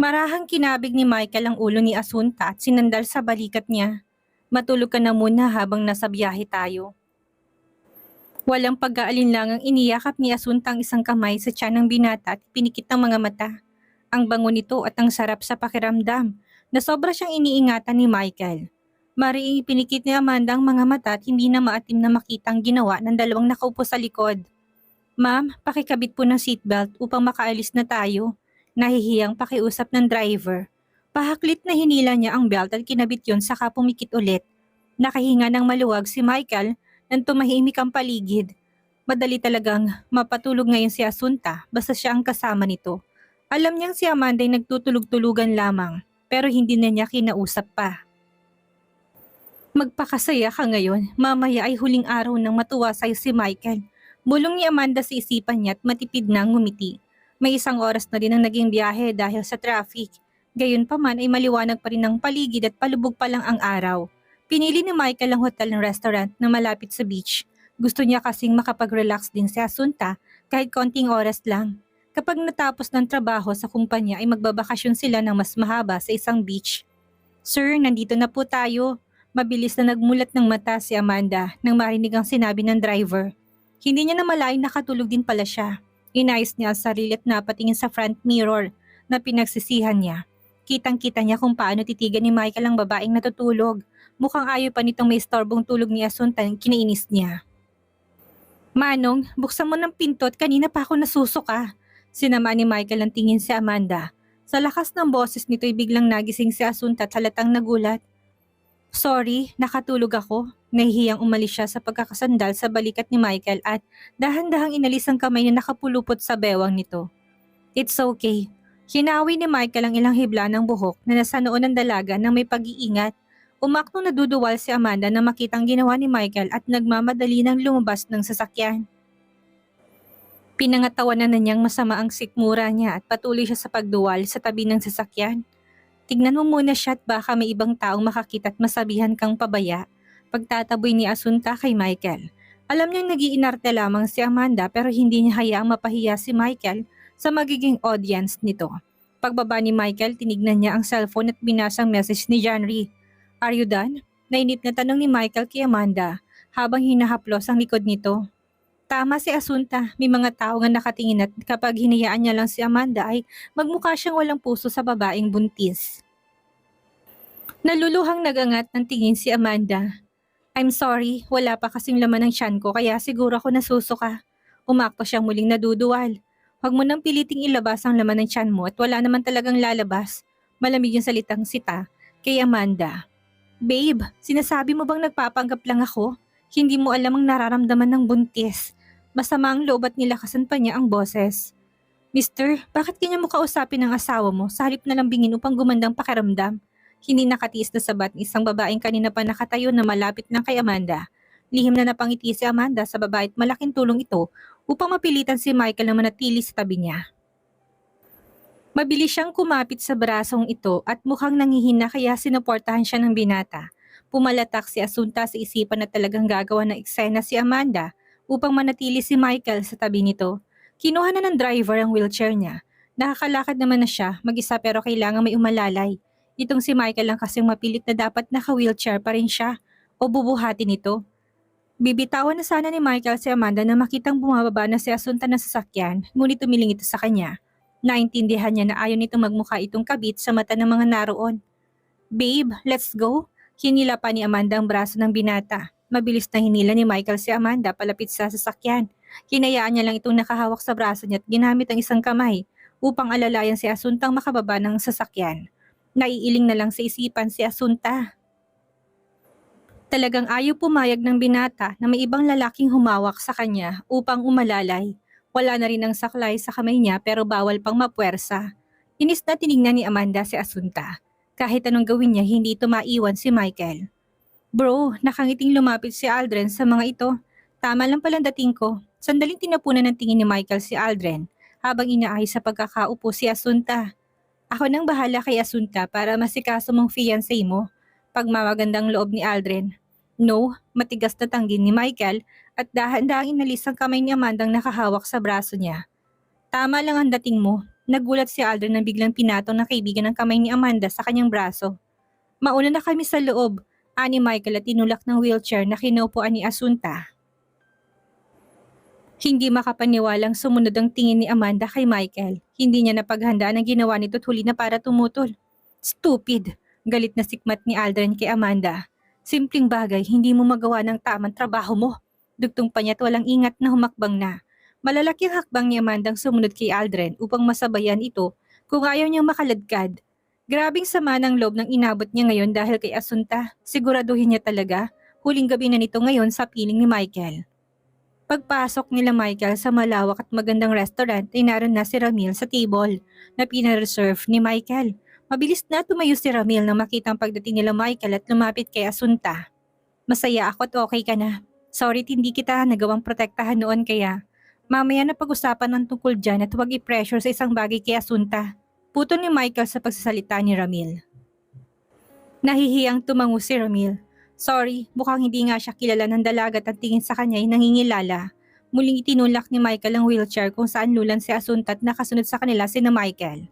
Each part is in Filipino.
Marahang kinabig ni Michael ang ulo ni Asunta at sinandal sa balikat niya. Matulog ka na muna habang nasa biyahe tayo. Walang pag-aalinlangang iniyakap ni Asunta ang isang kamay sa tiyan ng binata at pinikit ng mga mata. Ang bango nito at ang sarap sa pakiramdam na sobra siyang iniingatan ni Michael. Mariing pinikit ni Amanda ang mga mata at hindi na maatim na makita ang ginawa ng dalawang nakaupo sa likod. Ma'am, pakikabit po ng seatbelt upang makaalis na tayo. Nahihiyang pakiusap ng driver. Pahaklit na hinila niya ang belt at kinabit yon saka pumikit ulit. Nakahinga ng maluwag si Michael nang tumahimik ang paligid. Madali talagang mapatulog ngayon si Asunta basta siya ang kasama nito. Alam niyang si Amanda ay nagtutulog-tulugan lamang pero hindi na niya kinausap pa. Magpakasaya ka ngayon, mamaya ay huling araw nang matuwa sa'yo si Michael. Bulong ni Amanda sa isipan niya at matipid na ngumiti. May 1 oras na din ang naging biyahe dahil sa traffic. Gayunpaman ay maliwanag pa rin ang paligid at palubog pa lang ang araw. Pinili ni Michael ang hotel ng restaurant na malapit sa beach. Gusto niya kasing makapag-relax din si Asunta kahit konting oras lang. Kapag natapos ng trabaho sa kumpanya ay magbabakasyon sila ng mas mahaba sa isang beach. Sir, nandito na po tayo. Mabilis na nagmulat ng mata si Amanda nang marinig ang sinabi ng driver. Hindi niya namalaing nakatulog din pala siya. Inayos niya ang sarili at napatingin sa front mirror na pinagsisihan niya. Kitang-kita niya kung paano titigan ni Michael ang babaeng natutulog. Mukhang ayaw pa nitong may istorbong tulog ni Asunta, kinainis niya. Manong, buksan mo ng pinto at kanina pa ako nasusuka. Sinama ni Michael ang tingin si Amanda. Sa lakas ng boses nito'y biglang nagising si Asunta at halatang nagulat. Sorry, nakatulog ako. Nahihiyang umalis siya sa pagkakasandal sa balikat ni Michael at dahan-dahang inalis ang kamay na nakapulupot sa bewang nito. It's okay. Hinawi ni Michael ang ilang hibla ng buhok na nasa noon ng dalaga nang may pag-iingat. Umaktong naduduwal si Amanda na makitang ginawa ni Michael at nagmamadali ng lumabas ng sasakyan. Pinangatawanan na niyang masama ang sikmura niya at patuloy siya sa pagduwal sa tabi ng sasakyan. Tignan mo muna siya at baka may ibang taong makakita at masabihan kang pabaya. Pagtataboy ni Asunta kay Michael. Alam niyang nag-iinarte lamang si Amanda pero hindi niya hayaang mapahiya si Michael sa magiging audience nito. Pagbaba ni Michael, tinignan niya ang cellphone at binasang message ni Janry. Are you done? Nainip na tanong ni Michael kay Amanda habang hinahaplos ang likod nito. Tama si Asunta, may mga tao nga nakatingin at kapag hinayaan niya lang si Amanda ay magmukha siyang walang puso sa babaeng buntis. Naluluhang nagangat ng tingin si Amanda. I'm sorry, wala pa kasing laman ng tiyan ko kaya siguro ako nasusuka. Umakto siyang muling naduduwal. Huwag mo nang piliting ilabas ang laman ng tiyan mo at wala naman talagang lalabas. Malamig yung salitang sita kay Amanda. Babe, sinasabi mo bang nagpapanggap lang ako? Hindi mo alam ang nararamdaman ng buntis. Masama ang loob at nilakasan pa niya ang boses. Mister, bakit kanya mo kausapin ang asawa mo sa halip na lambingin upang gumandang pakiramdam? Hindi nakatiis na sabat ng isang babaeng kanina pa nakatayo na malapit lang kay Amanda. Lihim na napangiti si Amanda sa babae at malaking tulong ito upang mapilitan si Michael na manatili sa tabi niya. Mabilis siyang kumapit sa brasong ito at mukhang nangihina kaya sinuportahan siya ng binata. Pumalatak si Asunta sa isipan na talagang gagawa ng eksena si Amanda upang manatili si Michael sa tabi nito. Kinuha na ng driver ang wheelchair niya. Nakakalakad naman na siya, mag-isa pero kailangan may umalalay. Itong si Michael lang kasing mapilit na dapat naka-wheelchair pa rin siya o bubuhatin ito. Bibitawan na sana ni Michael si Amanda na makitang bumababa na si Asunta ng sasakyan, ngunit tumiling ito sa kanya. Naintindihan niya na ayaw nitong magmukha itong kabit sa mata ng mga naroon. Babe, let's go. Hinila pa ni Amanda ang braso ng binata. Mabilis na hinila ni Michael si Amanda palapit sa sasakyan. Hinayaan niya lang itong nakahawak sa braso niya at ginamit ang isang kamay upang alalayan si Asuntang makababa ng sasakyan. Naiiling na lang sa isipan si Asunta. Talagang ayaw pumayag ng binata na may ibang lalaking humawak sa kanya upang umalalay. Wala na rin ang saklay sa kamay niya pero bawal pang mapuwersa. Inis na tinignan ni Amanda si Asunta. Kahit anong gawin niya, hindi ito maiwan si Michael. Bro, nakangiting lumapit si Aldrin sa mga ito. Tama lang palang dating ko. Sandaling tinapunan ng tingin ni Michael si Aldrin habang inaayos sa pagkakaupo si Asunta. Ako nang bahala kay Asunta para masikaso mong fiancé mo. Pagmamagandang loob ni Aldrin. No, matigas na tanggin ni Michael at dahan-dahang inalis ang kamay ni Amandang nakahawak sa braso niya. Tama lang ang dating mo. Nagulat si Aldrin na biglang pinatong ng kaibigan ng kamay ni Amanda sa kanyang braso. Mauna na kami sa loob, ani Michael at tinulak ng wheelchair na kinaupuan ni Asunta. Hindi makapaniwalang sumunod ang tingin ni Amanda kay Michael. Hindi niya napaghandaan ang ginawa nito at huli na para tumutol. Stupid! Galit na sikmat ni Aldrin kay Amanda. Simpleng bagay, hindi mo magawa ng tamang trabaho mo. Dugtong pa niya at walang ingat na humakbang na. Malalaki ang hakbang ni Amanda ang sumunod kay Aldrin upang masabayan ito kung ayaw niyang makaladkad. Grabing sama ng loob ng inabot niya ngayon dahil kay Asunta. Siguraduhin niya talaga, huling gabi na nito ngayon sa piling ni Michael. Pagpasok nila Michael sa malawak at magandang restaurant ay naroon na si Ramil sa table na pinareserve ni Michael. Mabilis na tumayo si Ramil nang makita ang pagdating nila Michael at lumapit kay Asunta. Masaya ako at okay ka na. Sorry hindi kita nagawang protektahan noon kaya. Mamaya na pag-usapan ng tungkol dyan at huwag i-pressure sa isang bagay kay Asunta. Putol ni Michael sa pagsasalita ni Ramil. Nahihiyang tumango si Ramil. Sorry, mukhang hindi nga siya kilala ng dalaga at ang tingin sa kanya ay nangingilala. Muling itinulak ni Michael ang wheelchair kung saan lulan si Asunta at nakasunod sa kanila sina Michael.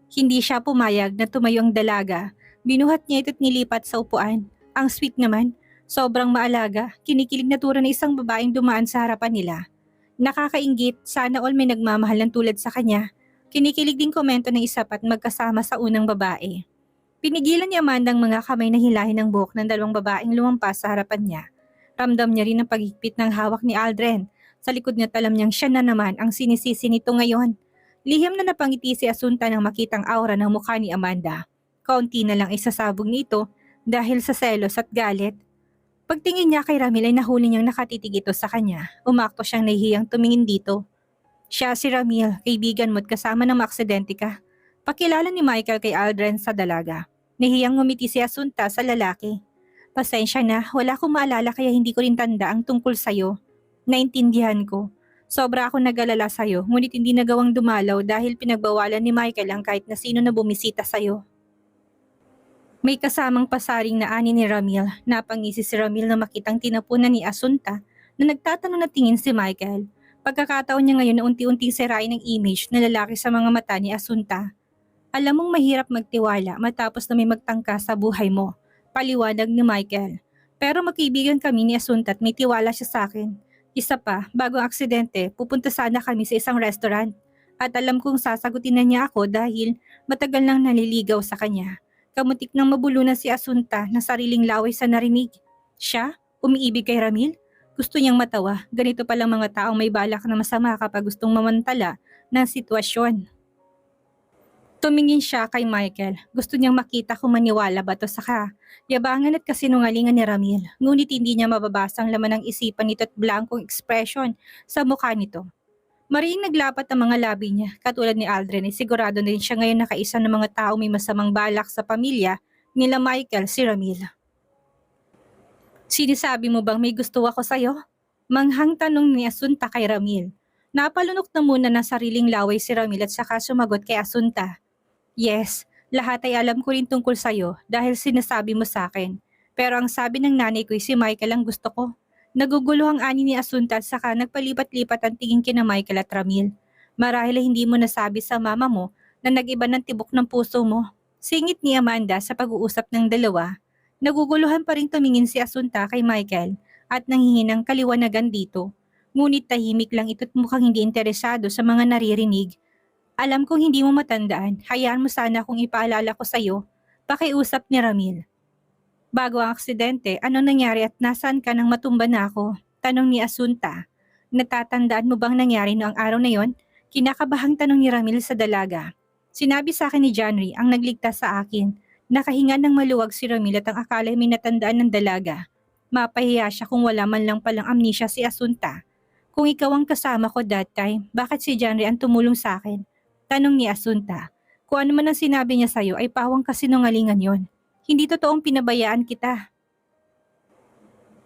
Hindi siya pumayag na tumayo ang dalaga. Binuhat niya ito at nilipat sa upuan. Ang sweet naman. Sobrang maalaga. Kinikilig na tura na isang babaeng dumaan sa harapan nila. Nakakainggit, sana all may nagmamahal ng tulad sa kanya. Kinikilig din komento ng isa pat magkasama sa unang babae. Pinigilan ni Amanda ang mga kamay na hilahin ng buhok ng dalawang babaeng lumampas sa harapan niya. Ramdam niya rin ang paghigpit ng hawak ni Aldrin. Sa likod niya alam niyang siya na naman ang sinisisi nito ngayon. Lihim na napangiti si Asunta nang makitang aura ng mukha ni Amanda. Kaunti na lang isasabog nito dahil sa selos at galit. Pagtingin niya kay Ramil ay nahuli niyang nakatitig ito sa kanya. Umakto siyang nahihiyang tumingin dito. Siya si Ramil, kaibigan mo at kasama ng maaksidente ka. Pakilala ni Michael kay Aldrin sa dalaga. Nahiyang ngumiti si Asunta sa lalaki. Pasensya na, wala akong maalala kaya hindi ko rin tanda ang tungkol sa'yo. Naintindihan ko. Sobra akong nag-alala sa'yo, ngunit hindi nagawang dumalaw dahil pinagbawalan ni Michael ang kahit na sino na bumisita sa'yo. May kasamang pasaring na ani ni Ramil. Napangisi si Ramil na makitang tinapunan ni Asunta na nagtatanong na tingin si Michael. Pagkakataon niya ngayon na unti-unting sirain ang image na lalaki sa mga mata ni Asunta. Alam mong mahirap magtiwala matapos na may magtangka sa buhay mo, paliwanag ni Michael. Pero magkaibigan kami ni Asunta at may tiwala siya sa akin. Isa pa, bago ang aksidente, pupunta sana kami sa isang restaurant. At alam kong sasagutin na niya ako dahil matagal nang naliligaw sa kanya. Kamutik nang mabulunan si Asunta na sariling laway sa narinig. Siya? Umiibig kay Ramil? Gusto niyang matawa. Ganito palang mga taong may balak na masama kapag gustong mamantala ng sitwasyon. Tumingin siya kay Michael. Gusto niyang makita kung maniwala ba to sa yabangan at kasinungalingan ni Ramil. Ngunit hindi niya mababasa ang laman ng isipan nito at blankong ekspresyon sa mukha nito. Mariing naglapat ang mga labi niya. Katulad ni Aldrin ay sigurado na rin siya ngayon nakaisa ng mga tao may masamang balak sa pamilya nila Michael si Ramil. Sinasabi mo bang may gusto ako sa'yo? Manghang tanong ni Asunta kay Ramil. Napalunok na muna ng sariling laway si Ramil at saka sumagot kay Asunta. Yes, lahat ay alam ko rin tungkol sa'yo dahil sinasabi mo sa akin. Pero ang sabi ng nanay ko ay si Michael ang gusto ko. Nagugulo ang ani ni Asunta at saka nagpalipat-lipat ang tingin kina Michael at Ramil. Marahil ay hindi mo nasabi sa mama mo na nag-iba ng tibok ng puso mo. Singit ni Amanda sa pag-uusap ng dalawa. Naguguluhan pa rin tumingin si Asunta kay Michael at nanghihinang kaliwanagan dito. Ngunit tahimik lang ito't mukhang hindi interesado sa mga naririnig. Alam kong hindi mo matandaan, hayaan mo sana kung ipaalala ko sa'yo. Pakiusap ni Ramil. Bago ang aksidente, ano nangyari at nasaan ka nang matumba na ako? Tanong ni Asunta. Natatandaan mo bang nangyari noong araw na yon? Kinakabahang tanong ni Ramil sa dalaga. Sinabi sa akin ni Janry ang nagligtas sa akin. Nakahinga ng maluwag si Ramil at ang akala may natandaan ng dalaga. Mapahiya siya kung wala man lang palang amnesia si Asunta. Kung ikaw ang kasama ko that time, bakit si Janry ang tumulong sa akin? Tanong ni Asunta. Kung ano man ang sinabi niya sa'yo ay pawang kasinungalingan yon. Hindi totoong pinabayaan kita.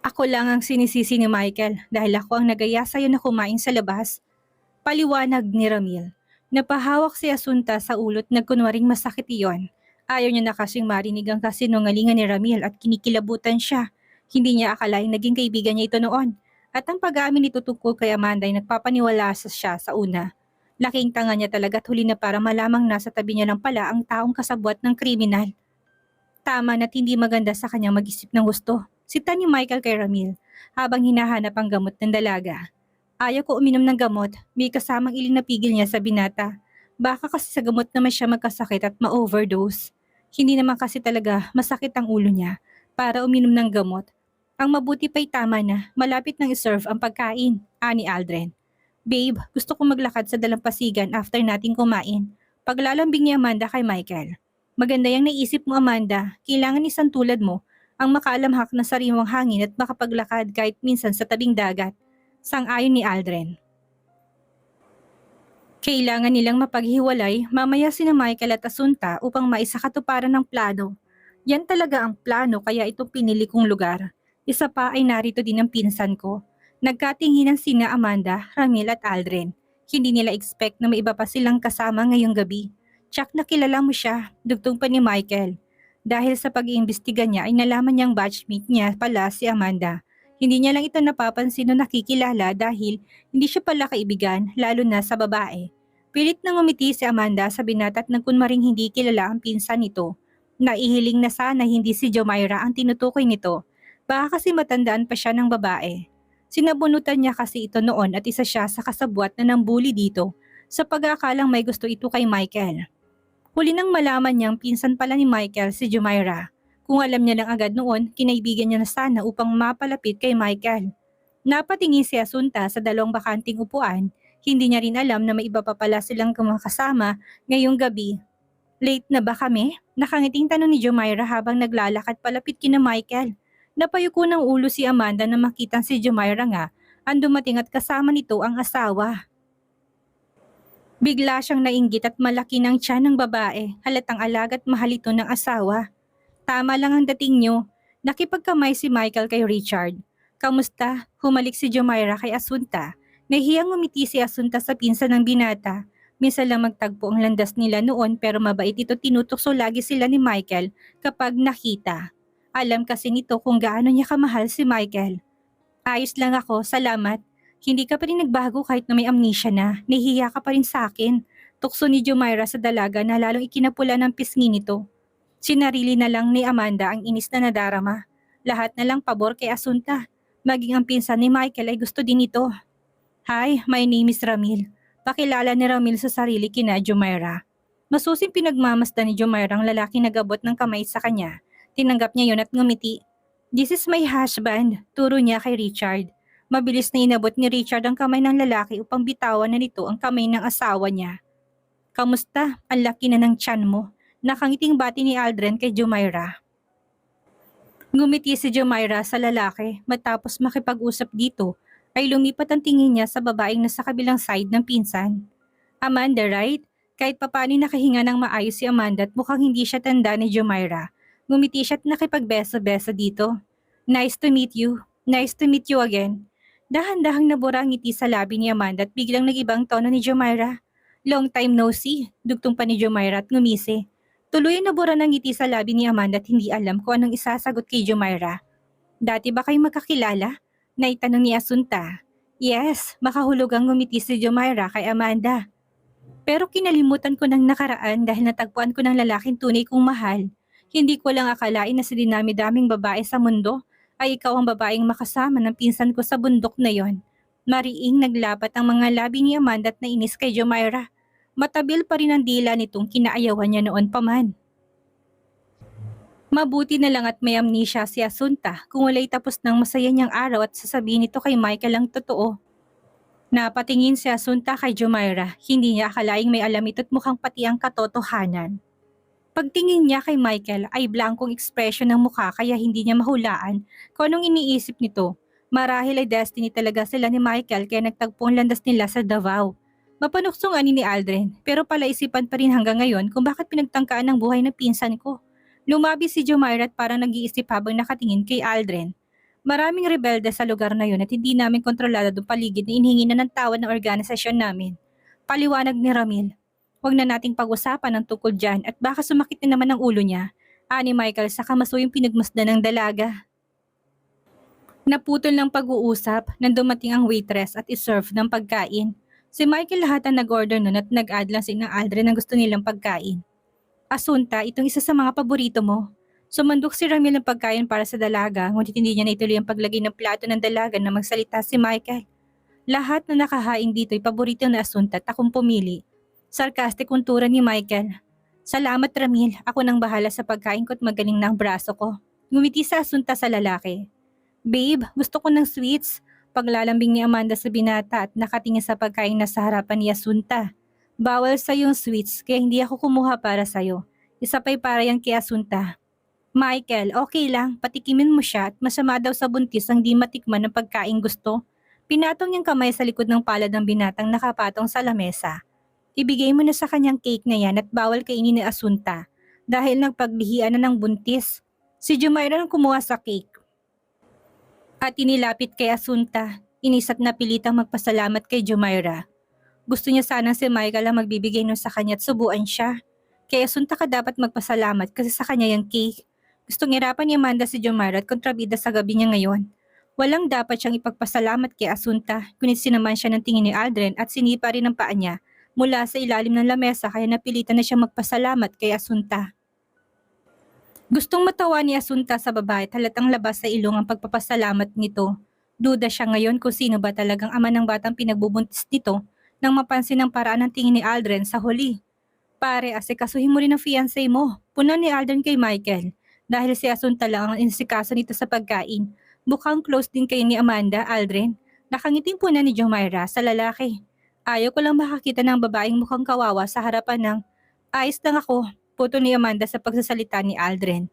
Ako lang ang sinisisi ni Michael dahil ako ang nagaya sa'yo na kumain sa labas. Paliwanag ni Ramil. Napahawak si Asunta sa ulot na kunwaring masakit iyon. Ayaw niya na kasing marinig ang kasinungalingan ni Ramil at kinikilabutan siya. Hindi niya akalaing naging kaibigan niya ito noon. At ang pag-aamin nito tungkol kay Amanda ay nagpapaniwala siya sa una. Laking tanga niya talaga at huli na para malamang nasa tabi niya lang pala ang taong kasabwat ng kriminal. Tama na't hindi maganda sa kanyang mag-isip ng gusto. Sita ni Michael kay Ramil habang hinahanap ang gamot ng dalaga. Ayaw ko uminom ng gamot, may kasamang iling na pigil niya sa binata. Baka kasi sa gamot naman siya magkasakit at ma-overdose. Hindi naman kasi talaga masakit ang ulo niya para uminom ng gamot. Ang mabuti pa'y tama na, malapit nang iserve ang pagkain, ani Aldrin. Babe, gusto kong maglakad sa dalampasigan after nating kumain. Paglalambing ni Amanda kay Michael. Maganda yung naisip mo, Amanda. Kailangan isang tulad mo ang makaalamhak ng sariwang hangin at makapaglakad kahit minsan sa tabing dagat. Sang-ayon ni Aldrin. Kailangan nilang mapaghiwalay mamaya sina Michael at Asunta upang maisakatuparan ng plano. Yan talaga ang plano kaya ito pinili kong lugar. Isa pa ay narito din ang pinsan ko. Nagkatinginan sina Amanda, Ramil at Aldrin. Hindi nila expect na may iba pa silang kasama ngayong gabi. Tsak na kilala mo siya, dugtong pa ni Michael. Dahil sa pag-iimbestiga niya ay nalaman niyang batchmate niya pala si Amanda. Hindi niya lang ito napapansin o nakikilala dahil hindi siya pala kaibigan, lalo na sa babae. Pilit na ngumiti si Amanda sa binata at nagkunmaring hindi kilala ang pinsan nito. Naihiling na sana hindi si Jomaira ang tinutukoy nito. Baka kasi matandaan pa siya ng babae. Sinabunutan niya kasi ito noon at isa siya sa kasabwat na nambuli dito sa pag-aakalang may gusto ito kay Michael. Huli nang malaman niyang pinsan pala ni Michael si Jomaira. Kung alam niya lang agad noon, kinaibigan niya na sana upang mapalapit kay Michael. Napatingin si Asunta sa dalawang bakanting upuan, hindi niya rin alam na may iba pa pala silang kasama ngayong gabi. Late na ba kami? Nakangiting tanong ni Jomaira habang naglalakad palapit kina Michael. Napayuko ng ulo si Amanda na makitang si Jomaira nga ang dumating at kasama nito ang asawa. Bigla siyang nainggit at malaki ng tiyan ng babae, halatang alaga at mahal ito ng asawa. Tama lang ang dating niyo. Nakipagkamay si Michael kay Richard. Kamusta? Humalik si Jomaira kay Asunta. Nahiyang ngumiti si Asunta sa pinsan ng binata. Minsan lang magtagpo ang landas nila noon pero mabait ito, tinutokso lagi sila ni Michael kapag nakita. Alam kasi nito kung gaano niya kamahal si Michael. Ayos lang ako, salamat. Hindi ka pa rin nagbago kahit na may amnesia na. Nahihiya ka pa rin sa akin. Tukso ni Jomaira sa dalaga na lalong ikinapula ng pisngi nito. Sinarili na lang ni Amanda ang inis na nadarama. Lahat na lang pabor kay Asunta. Maging ang pinsan ni Michael ay gusto din ito. Hi, my name is Ramil. Pakilala ni Ramil sa sarili kina Jomaira. Masusing pinagmamasdan ni Jomaira ang lalaki na gabot ng kamay sa kanya. Tinanggap niya yun at ngumiti. This is my husband, turo niya kay Richard. Mabilis na inabot ni Richard ang kamay ng lalaki upang bitawan na nito ang kamay ng asawa niya. Kamusta? Ang laki na ng tiyan mo. Nakangiting bati ni Aldrin kay Jomaira. Ngumiti si Jomaira sa lalaki matapos makipag-usap dito ay lumipat ang tingin niya sa babaeng nasa kabilang side ng pinsan. Amanda, right? Kahit papaano nakahinga ng maayos si Amanda at mukhang hindi siya tanda ni Jomaira. Ngumiti siya at nakipagbeso-beso dito. Nice to meet you. Nice to meet you again. Dahan-dahang nabura ang ngiti sa labi ni Amanda at biglang nag-ibang tono ni Jomaira. Long time no see, dugtong pa ni Jomaira at ngumisi. Tuloy na nabura ng ngiti sa labi ni Amanda at hindi alam kung anong isasagot kay Jomaira. Dati ba kayo magkakilala? Naitanong ni Asunta. Yes, makahulog ang ngumiti si Jomaira kay Amanda. Pero kinalimutan ko ng nakaraan dahil natagpuan ko ng lalaking tunay kong mahal. Hindi ko lang akalain na sa dinami-daming babae sa mundo ay ikaw ang babaeng makasama ng pinsan ko sa bundok na yon. Mariing naglapat ang mga labi ni Amanda at nainis kay Jomaira. Matabil pa rin ang dila nitong kinaayawan niya noon pa man. Mabuti na lang at may amnesia si Asunta kung wala'y tapos ng masaya niyang araw at sasabihin nito kay Michael ang totoo. Napatingin si Asunta kay Jomaira, hindi niya akalaing may alam ito at mukhang pati ang katotohanan. Pagtingin niya kay Michael ay blankong ekspresyon ng mukha kaya hindi niya mahulaan kung anong iniisip nito. Marahil ay destiny talaga sila ni Michael kaya nagtagpo ang landas nila sa Davao. Mapanuksong ani ni Aldrin pero palaisipan pa rin hanggang ngayon kung bakit pinagtangkaan ng buhay ng pinsan ko. Lumabi si Jomaira at parang nag-iisip habang nakatingin kay Aldrin. Maraming rebelde sa lugar na yun at hindi namin kontrolado ang paligid na inhingi na ng tawad ng organisasyon namin. Paliwanag ni Ramil. Huwag na nating pag-usapan ang tungkol dyan at baka sumakit na naman ang ulo niya. Ani Michael sa kamasuyong pinagmasdan ng dalaga. Naputol ng pag-uusap nang dumating ang waitress at iserve ng pagkain. Si Michael lahat ang nag-order nun at nag-add lang si na Aldrin ng gusto nilang pagkain. Asunta, itong isa sa mga paborito mo. Sumandok si Ramil ng pagkain para sa dalaga, ngunit hindi niya naituloy ang paglagay ng plato ng dalaga na magsalita si Michael. Lahat na nakahain dito ay paborito na Asunta at akong pumili. Sarcastic kuntura ni Michael. Salamat Ramil, ako nang bahala sa pagkain ko at magaling na ang braso ko. Ngumiti sa Asunta sa lalaki. Babe, gusto ko ng sweets. Paglalambing ni Amanda sa binata at nakatingin sa pagkain na sa harapan ni Asunta. Bawal sa yung sweets kaya hindi ako kumuha para sa'yo. Isa pa'y para yan kay Asunta. Michael, okay lang, patikimin mo siya at masama daw sa buntis ang di matikman ng pagkain gusto. Pinatong niyang kamay sa likod ng palad ng binatang nakapatong sa lamesa. Ibigay mo na sa kanyang cake na yan at bawal kainin ni Asunta dahil nagpaglihian na ng buntis. Si Jumaira ang kumuha sa cake. At inilapit kay Asunta, inis at napilitang magpasalamat kay Jumaira. Gusto niya sanang si Michael ang magbibigay nun sa kanya at subuan siya. Kaya Asunta ka dapat magpasalamat kasi sa kanya yung cake. Gustong irapan ni Amanda si Jumaira at kontrabida sa gabi niya ngayon. Walang dapat siyang ipagpasalamat kay Asunta, ngunit sinaman siya ng tingin ni Aldrin at sinipa rin ang paa niya mula sa ilalim ng lamesa kaya napilitan na siyang magpasalamat kay Asunta. Gustong matawa ni Asunta sa babae at halatang labas sa ilong ang pagpapasalamat nito. Duda siya ngayon kung sino ba talagang ama ng batang pinagbubuntis nito nang mapansin ang paraan ng tingin ni Aldrin sa huli. Pare, asikasuhin mo rin ang fiancé mo. Puno ni Aldrin kay Michael dahil si Asunta lang ang insikaso nito sa pagkain. Mukhang close din kayo ni Amanda, Aldrin. Nakangiting po na ni Jumaira sa lalaki. Ayaw ko lang makakita ng babaeng mukhang kawawa sa harapan ng ayos lang ako, puto ni Amanda sa pagsasalita ni Aldrin.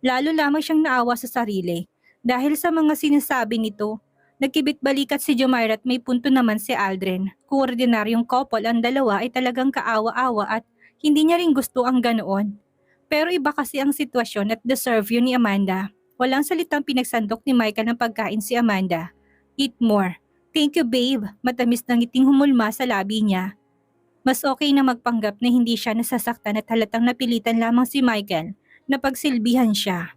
Lalo lamang siyang naawa sa sarili. Dahil sa mga sinasabi nito, nagkibit-balikat si Jumaira at may punto naman si Aldrin. Kung ordinaryong couple ang dalawa ay talagang kaawa-awa at hindi niya rin gusto ang ganoon. Pero iba kasi ang sitwasyon at deserve yun ni Amanda. Walang salitang pinagsandok ni Michael ng pagkain si Amanda. Eat more. Thank you babe. Matamis ng ngiting humulma sa labi niya. Mas okay na magpanggap na hindi siya nasasaktan at halatang napilitan lamang si Michael na pagsilbihan siya.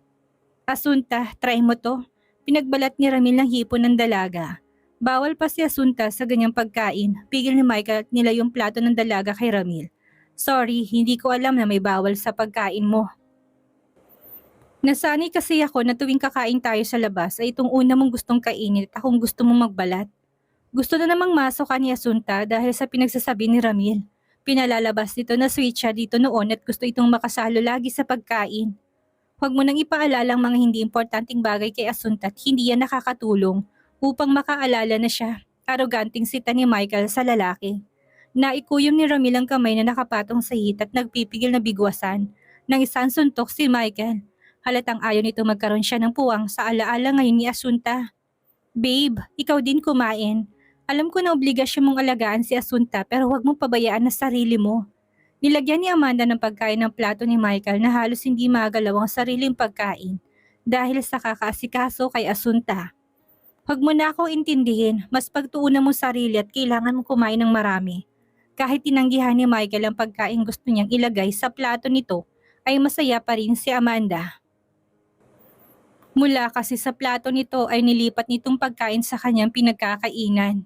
Asunta, try mo to. Pinagbalat ni Ramil ng hipon ng dalaga. Bawal pa si Asunta sa ganyang pagkain. Pigil ni Michael at nila yung plato ng dalaga kay Ramil. Sorry, hindi ko alam na may bawal sa pagkain mo. Nasanay kasi ako na tuwing kakain tayo sa labas ay itong una mong gustong kainin at akong gusto mong magbalat. Gusto na namang masok ni Asunta dahil sa pinagsasabi ni Ramil. Pinalalabas nito na sweet siya dito noon at gusto itong makasalo lagi sa pagkain. Huwag mo nang ipaalala ang mga hindi importanteng bagay kay Asunta at hindi yan nakakatulong upang makaalala na siya. Aroganting sita ni Michael sa lalaki. Naikuyom ni Ramil ang kamay na nakapatong sa hit at nagpipigil na bigwasan. Nang isang suntok si Michael. Halatang ayaw nito magkaroon siya ng puwang sa alaala ngayon ni Asunta. Babe, ikaw din kumain. Alam ko na obligasyon mong alagaan si Asunta pero huwag mong pabayaan na sarili mo. Nilagyan ni Amanda ng pagkain ng plato ni Michael na halos hindi magalaw ang sariling pagkain dahil sa kakaasikaso kay Asunta. Huwag mo na akong intindihin, mas pagtuunan mo sarili at kailangan mong kumain ng marami. Kahit tinanggihan ni Michael ang pagkain gusto niyang ilagay sa plato nito, ay masaya pa rin si Amanda. Mula kasi sa plato nito ay nilipat nitong pagkain sa kanyang pinagkakainan.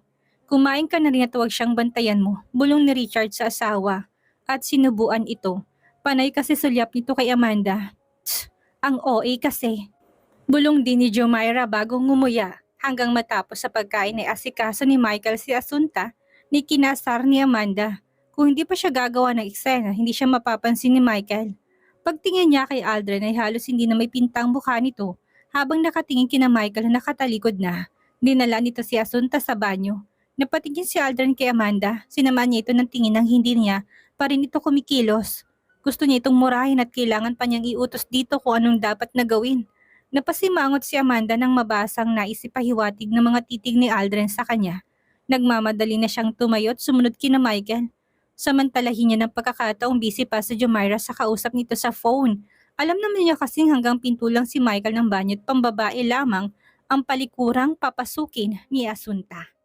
Kumain ka na rin at huwag siyang bantayan mo, bulong ni Richard sa asawa. At sinubuan ito. Panay kasi sulyap nito kay Amanda. Tsk, ang OA kasi. Bulong din ni Jumaira bago ngumuya hanggang matapos sa pagkain ay asikaso ni Michael si Asunta ni kinasar ni Amanda. Kung hindi pa siya gagawa ng eksena, hindi siya mapapansin ni Michael. Pagtingin niya kay Aldrin ay halos hindi na may pintang mukha nito. Habang nakatingin kina Michael na nakatalikod na, dinala nito si Asunta sa banyo. Napatingin si Aldrin kay Amanda, sinaman niya ito ng tingin ng hindi niya pa rin ito kumikilos. Gusto niya itong murahin at kailangan pa niyang iutos dito kung anong dapat na gawin. Napasimangot si Amanda nang mabasang naisipahiwatig ng mga titig ni Aldrin sa kanya. Nagmamadali na siyang tumayo at sumunod kina Michael. Samantalahin niya ng pagkakataong busy pa sa Jumaira sa kausap nito sa phone. Alam naman niya kasing hanggang pinto lang si Michael ng banyo at pambabae lamang ang palikurang papasukin ni Asunta.